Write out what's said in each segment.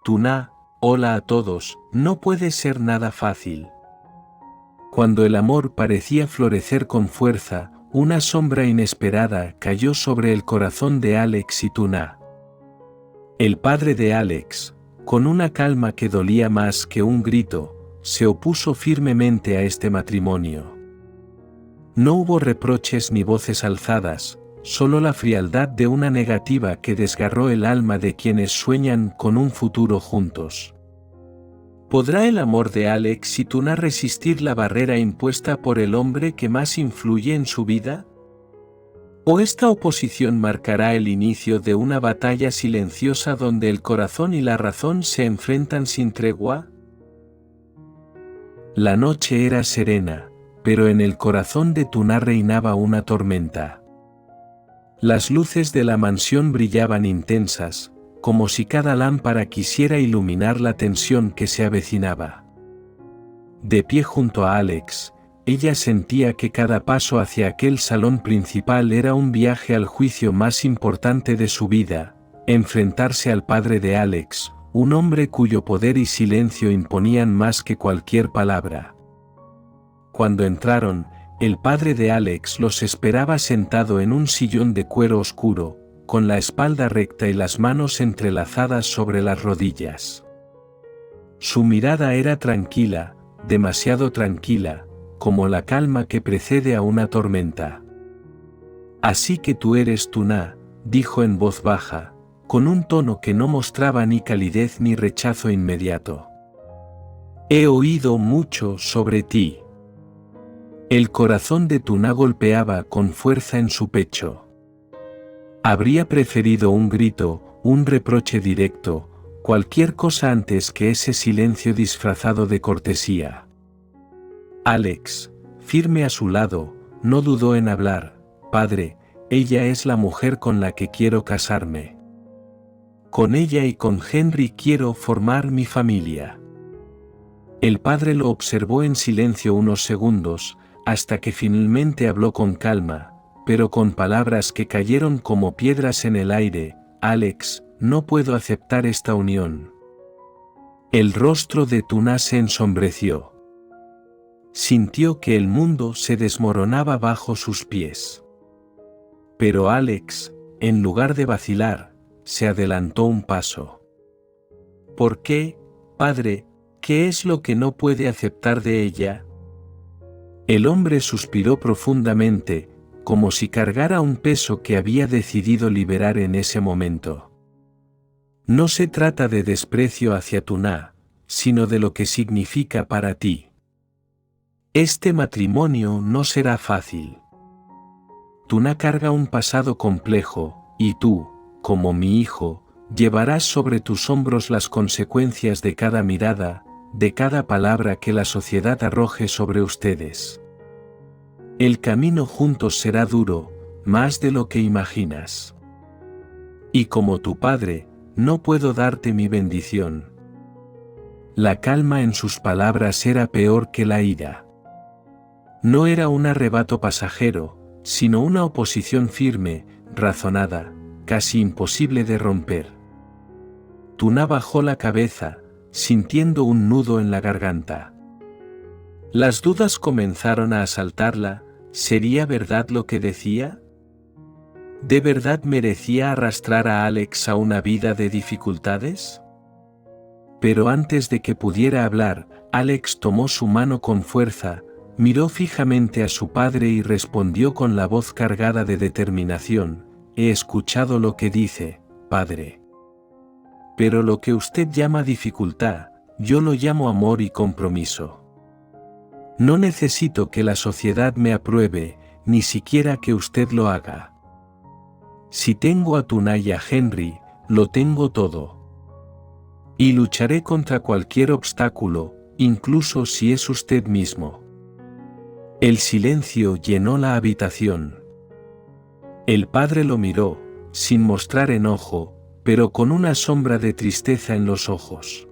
Tuna, hola a todos, no puede ser nada fácil. Cuando el amor parecía florecer con fuerza, una sombra inesperada cayó sobre el corazón de Alex y Tuna. El padre de Alex, con una calma que dolía más que un grito, se opuso firmemente a este matrimonio. No hubo reproches ni voces alzadas, solo la frialdad de una negativa que desgarró el alma de quienes sueñan con un futuro juntos. ¿Podrá el amor de Alex y Tuna resistir la barrera impuesta por el hombre que más influye en su vida? ¿O esta oposición marcará el inicio de una batalla silenciosa donde el corazón y la razón se enfrentan sin tregua? La noche era serena, pero en el corazón de Tuna reinaba una tormenta. Las luces de la mansión brillaban intensas, como si cada lámpara quisiera iluminar la tensión que se avecinaba. De pie junto a Alex, ella sentía que cada paso hacia aquel salón principal era un viaje al juicio más importante de su vida, enfrentarse al padre de Alex, un hombre cuyo poder y silencio imponían más que cualquier palabra. Cuando entraron, el padre de Alex los esperaba sentado en un sillón de cuero oscuro, con la espalda recta y las manos entrelazadas sobre las rodillas. Su mirada era tranquila, demasiado tranquila, como la calma que precede a una tormenta. «Así que tú eres Tuna», dijo en voz baja, con un tono que no mostraba ni calidez ni rechazo inmediato. «He oído mucho sobre ti». El corazón de Tuna golpeaba con fuerza en su pecho. Habría preferido un grito, un reproche directo, cualquier cosa antes que ese silencio disfrazado de cortesía. Alex, firme a su lado, no dudó en hablar: «Padre, ella es la mujer con la que quiero casarme. Con ella y con Henry quiero formar mi familia». El padre lo observó en silencio unos segundos, hasta que finalmente habló con calma, pero con palabras que cayeron como piedras en el aire: «Alex, no puedo aceptar esta unión». El rostro de Tuna se ensombreció. Sintió que el mundo se desmoronaba bajo sus pies. Pero Alex, en lugar de vacilar, se adelantó un paso. «¿Por qué, padre? ¿Qué es lo que no puede aceptar de ella?». El hombre suspiró profundamente, como si cargara un peso que había decidido liberar en ese momento. «No se trata de desprecio hacia Tuna, sino de lo que significa para ti. Este matrimonio no será fácil. Tuna carga un pasado complejo, y tú, como mi hijo, llevarás sobre tus hombros las consecuencias de cada mirada, de cada palabra que la sociedad arroje sobre ustedes. El camino juntos será duro, más de lo que imaginas. Y como tu padre, no puedo darte mi bendición». La calma en sus palabras era peor que la ira. No era un arrebato pasajero, sino una oposición firme, razonada, casi imposible de romper. Tuna bajó la cabeza, sintiendo un nudo en la garganta. Las dudas comenzaron a asaltarla: ¿sería verdad lo que decía? ¿De verdad merecía arrastrar a Alex a una vida de dificultades? Pero antes de que pudiera hablar, Alex tomó su mano con fuerza, miró fijamente a su padre y respondió con la voz cargada de determinación: «He escuchado lo que dice, padre. Pero lo que usted llama dificultad, yo lo llamo amor y compromiso. No necesito que la sociedad me apruebe, ni siquiera que usted lo haga. Si tengo a Tuna y a Henry, lo tengo todo. Y lucharé contra cualquier obstáculo, incluso si es usted mismo». El silencio llenó la habitación. El padre lo miró, sin mostrar enojo, pero con una sombra de tristeza en los ojos.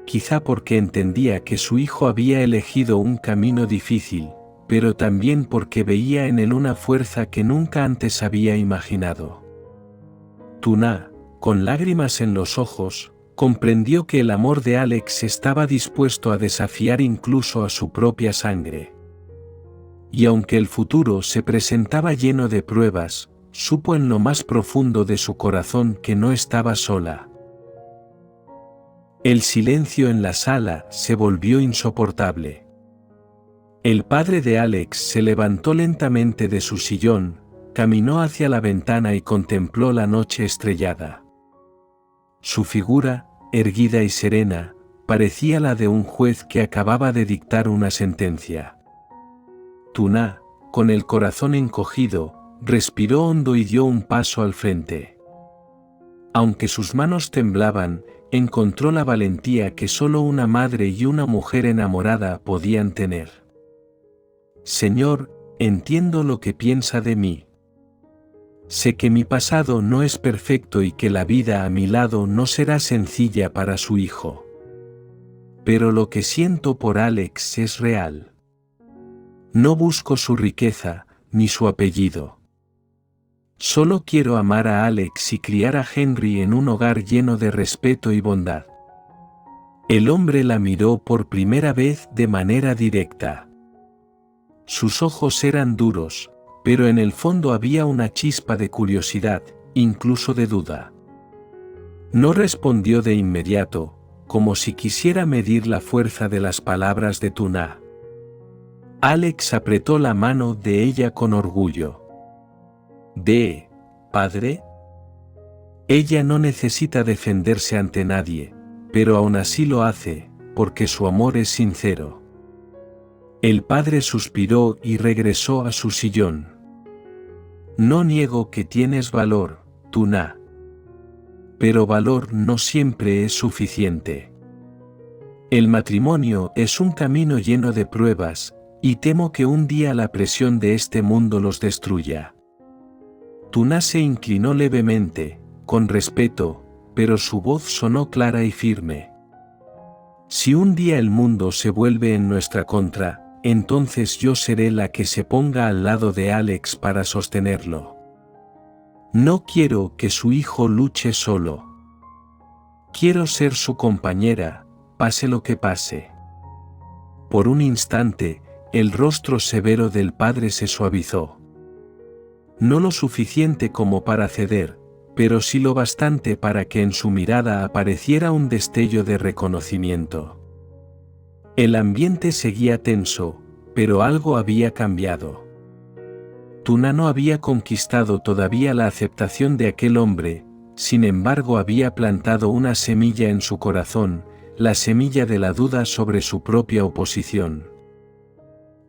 Quizá porque entendía que su hijo había elegido un camino difícil, pero también porque veía en él una fuerza que nunca antes había imaginado. Tuna, con lágrimas en los ojos, Comprendió que el amor de Alex estaba dispuesto a desafiar incluso a su propia sangre. Y aunque el futuro se presentaba lleno de pruebas, supo en lo más profundo de su corazón que no estaba sola. El silencio en la sala se volvió insoportable. El padre de Alex se levantó lentamente de su sillón, caminó hacia la ventana y contempló la noche estrellada. Su figura, erguida y serena, parecía la de un juez que acababa de dictar una sentencia. Tuna, con el corazón encogido, respiró hondo y dio un paso al frente. Aunque sus manos temblaban, encontró la valentía que solo una madre y una mujer enamorada podían tener. Señor, entiendo lo que piensa de mí. Sé que mi pasado no es perfecto y que la vida a mi lado no será sencilla para su hijo. Pero lo que siento por Alex es real. No busco su riqueza, ni su apellido. Solo quiero amar a Alex y criar a Henry en un hogar lleno de respeto y bondad. El hombre la miró por primera vez de manera directa. Sus ojos eran duros, pero en el fondo había una chispa de curiosidad, incluso de duda. No respondió de inmediato, como si quisiera medir la fuerza de las palabras de Tuna. Alex apretó la mano de ella con orgullo. ¿Padre? Ella no necesita defenderse ante nadie, pero aún así lo hace, porque su amor es sincero. El padre suspiró y regresó a su sillón. No niego que tienes valor, Tuna. Pero valor no siempre es suficiente. El matrimonio es un camino lleno de pruebas, y temo que un día la presión de este mundo los destruya. Tuna se inclinó levemente, con respeto, pero su voz sonó clara y firme. Si un día el mundo se vuelve en nuestra contra, entonces yo seré la que se ponga al lado de Alex para sostenerlo. No quiero que su hijo luche solo. Quiero ser su compañera, pase lo que pase. Por un instante, el rostro severo del padre se suavizó. No lo suficiente como para ceder, pero sí lo bastante para que en su mirada apareciera un destello de reconocimiento. El ambiente seguía tenso, pero algo había cambiado. Tuna no había conquistado todavía la aceptación de aquel hombre, sin embargo había plantado una semilla en su corazón, la semilla de la duda sobre su propia oposición.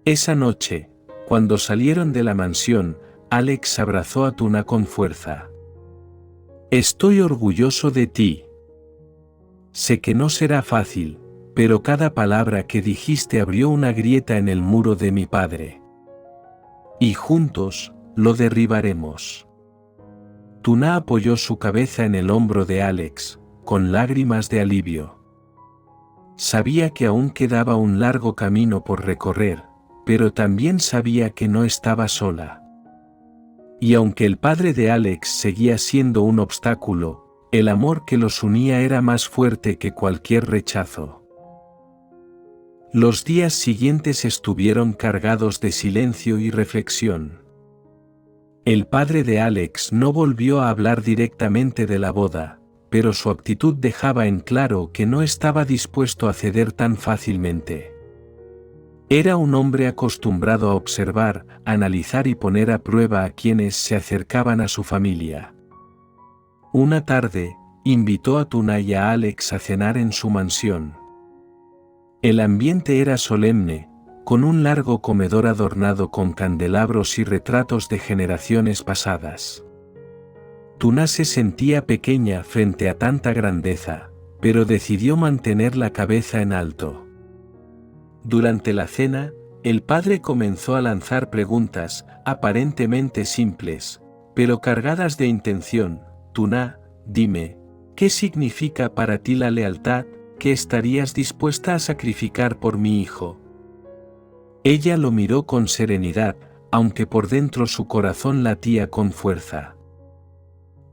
Esa noche, cuando salieron de la mansión, Alex abrazó a Tuna con fuerza. Estoy orgulloso de ti. Sé que no será fácil, pero cada palabra que dijiste abrió una grieta en el muro de mi padre. Y juntos, lo derribaremos. Tuna apoyó su cabeza en el hombro de Alex, con lágrimas de alivio. Sabía que aún quedaba un largo camino por recorrer, pero también sabía que no estaba sola. Y aunque el padre de Alex seguía siendo un obstáculo, el amor que los unía era más fuerte que cualquier rechazo. Los días siguientes estuvieron cargados de silencio y reflexión. El padre de Alex no volvió a hablar directamente de la boda, pero su actitud dejaba en claro que no estaba dispuesto a ceder tan fácilmente. Era un hombre acostumbrado a observar, analizar y poner a prueba a quienes se acercaban a su familia. Una tarde, invitó a Tuna y a Alex a cenar en su mansión. El ambiente era solemne, con un largo comedor adornado con candelabros y retratos de generaciones pasadas. Tuna se sentía pequeña frente a tanta grandeza, pero decidió mantener la cabeza en alto. Durante la cena, el padre comenzó a lanzar preguntas, aparentemente simples, pero cargadas de intención. Tuna, dime, ¿qué significa para ti la lealtad? ¿Qué estarías dispuesta a sacrificar por mi hijo? Ella lo miró con serenidad, aunque por dentro su corazón latía con fuerza.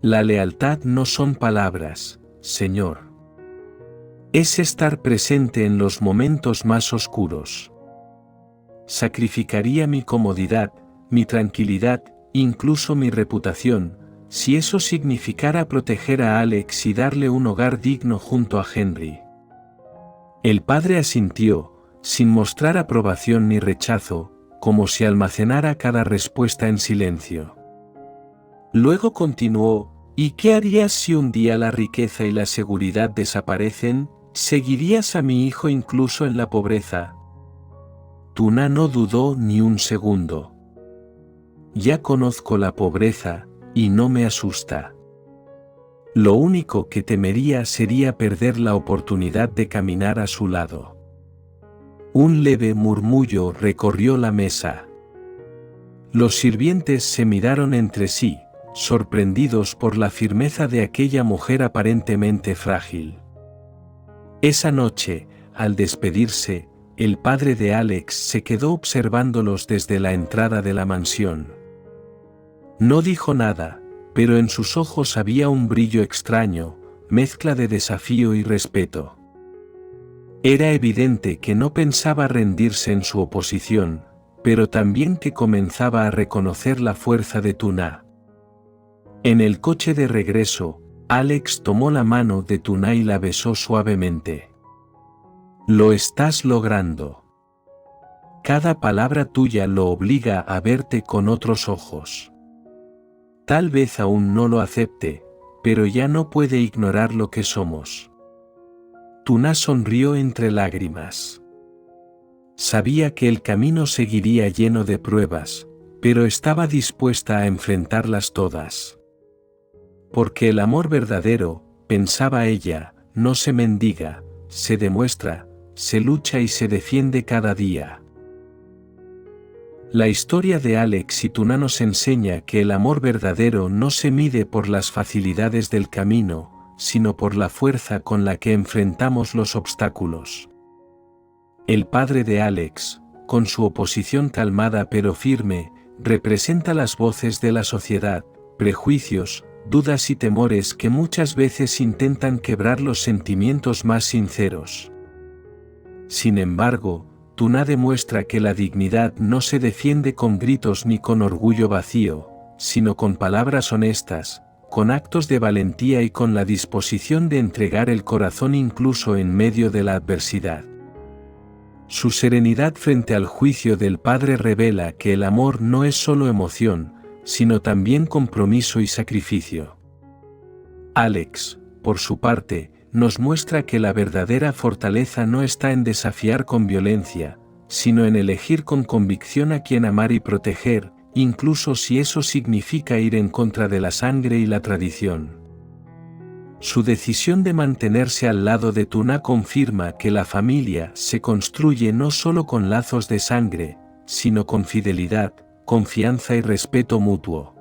La lealtad no son palabras, señor. Es estar presente en los momentos más oscuros. Sacrificaría mi comodidad, mi tranquilidad, incluso mi reputación, si eso significara proteger a Alex y darle un hogar digno junto a Henry. El padre asintió, sin mostrar aprobación ni rechazo, como si almacenara cada respuesta en silencio. Luego continuó: ¿y qué harías si un día la riqueza y la seguridad desaparecen? ¿Seguirías a mi hijo incluso en la pobreza? Tuna no dudó ni un segundo. Ya conozco la pobreza, y no me asusta. Lo único que temería sería perder la oportunidad de caminar a su lado. Un leve murmullo recorrió la mesa. Los sirvientes se miraron entre sí, sorprendidos por la firmeza de aquella mujer aparentemente frágil. Esa noche, al despedirse, el padre de Alex se quedó observándolos desde la entrada de la mansión. No dijo nada, pero en sus ojos había un brillo extraño, mezcla de desafío y respeto. Era evidente que no pensaba rendirse en su oposición, pero también que comenzaba a reconocer la fuerza de Tuna. En el coche de regreso, Alex tomó la mano de Tuna y la besó suavemente. Lo estás logrando. Cada palabra tuya lo obliga a verte con otros ojos. Tal vez aún no lo acepte, pero ya no puede ignorar lo que somos. Tuna sonrió entre lágrimas. Sabía que el camino seguiría lleno de pruebas, pero estaba dispuesta a enfrentarlas todas. Porque el amor verdadero, pensaba ella, no se mendiga, se demuestra, se lucha y se defiende cada día. La historia de Alex y Tuna nos enseña que el amor verdadero no se mide por las facilidades del camino, sino por la fuerza con la que enfrentamos los obstáculos. El padre de Alex, con su oposición calmada pero firme, representa las voces de la sociedad, prejuicios, dudas y temores que muchas veces intentan quebrar los sentimientos más sinceros. Sin embargo, Tuna demuestra que la dignidad no se defiende con gritos ni con orgullo vacío, sino con palabras honestas, con actos de valentía y con la disposición de entregar el corazón incluso en medio de la adversidad. Su serenidad frente al juicio del padre revela que el amor no es solo emoción, sino también compromiso y sacrificio. Alex, por su parte, nos muestra que la verdadera fortaleza no está en desafiar con violencia, sino en elegir con convicción a quien amar y proteger, incluso si eso significa ir en contra de la sangre y la tradición. Su decisión de mantenerse al lado de Tuna confirma que la familia se construye no solo con lazos de sangre, sino con fidelidad, confianza y respeto mutuo.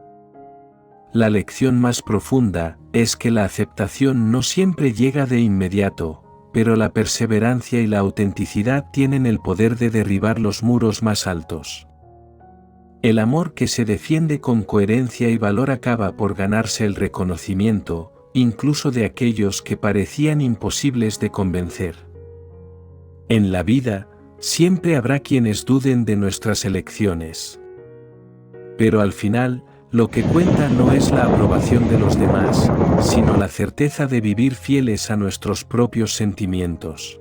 La lección más profunda es que la aceptación no siempre llega de inmediato, pero la perseverancia y la autenticidad tienen el poder de derribar los muros más altos. El amor que se defiende con coherencia y valor acaba por ganarse el reconocimiento, incluso de aquellos que parecían imposibles de convencer. En la vida, siempre habrá quienes duden de nuestras elecciones. Pero al final, lo que cuenta no es la aprobación de los demás, sino la certeza de vivir fieles a nuestros propios sentimientos.